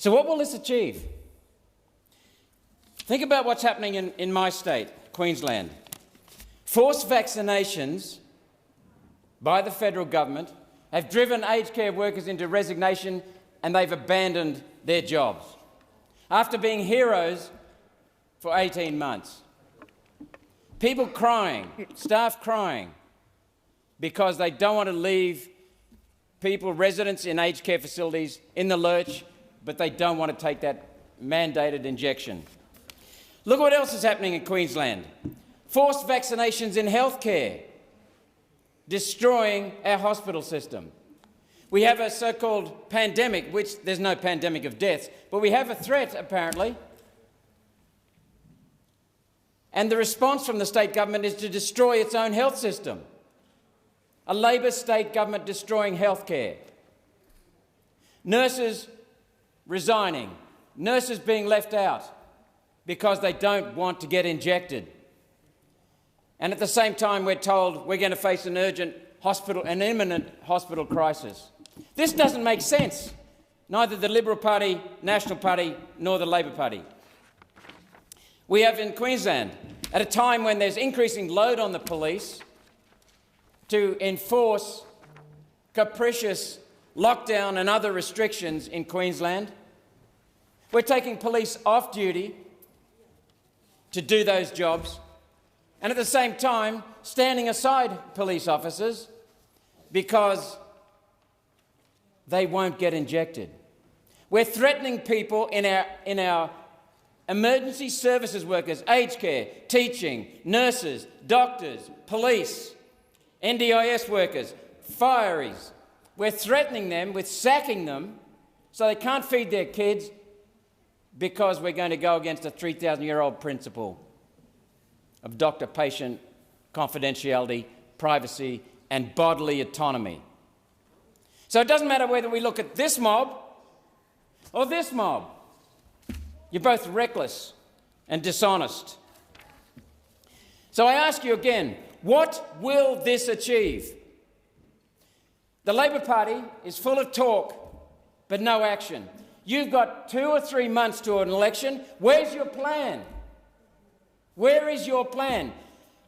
So what will this achieve? Think about what's happening in my state, Queensland. Forced vaccinations by the federal government have driven aged care workers into resignation, and they've abandoned their jobs after being heroes for 18 months. People crying, staff crying, because they don't want to leave people, residents in aged care facilities, in the lurch, but they don't want to take that mandated injection. Look what else is happening in Queensland. Forced vaccinations in healthcare, destroying our hospital system. We have a so-called pandemic, which there's no pandemic of deaths, but we have a threat, apparently. And the response from the state government is to destroy its own health system. A Labor state government destroying healthcare. Nurses resigning, nurses being left out because they don't want to get injected. And at the same time, we're told we're going to face an imminent hospital crisis. This doesn't make sense, neither the Liberal Party, National Party, nor the Labor Party. We have in Queensland, at a time when there's increasing load on the police to enforce capricious lockdown and other restrictions in Queensland, we're taking police off duty to do those jobs, and at the same time standing aside police officers because they won't get injected. We're threatening people in our emergency services workers, aged care, teaching, nurses, doctors, police, NDIS workers, fireys. We're threatening them with sacking them so they can't feed their kids because we're going to go against a 3,000-year-old principle of doctor-patient confidentiality, privacy, and bodily autonomy. So it doesn't matter whether we look at this mob or this mob. You're both reckless and dishonest. So I ask you again, what will this achieve? The Labor Party is full of talk, but no action. You've got 2 or 3 months to an election. Where's your plan? Where is your plan?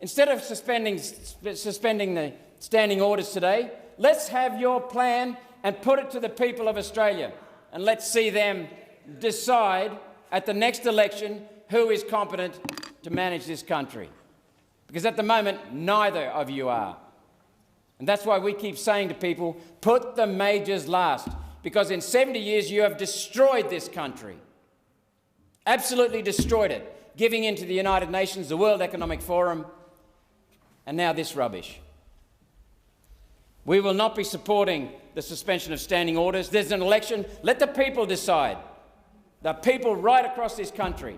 Instead of suspending the standing orders today, let's have your plan and put it to the people of Australia, and let's see them decide at the next election who is competent to manage this country. Because at the moment, neither of you are. And that's why we keep saying to people, put the majors last. Because in 70 years, you have destroyed this country. Absolutely destroyed it. Giving in to the United Nations, the World Economic Forum, and now this rubbish. We will not be supporting the suspension of standing orders. There's an election. Let the people decide. The people right across this country.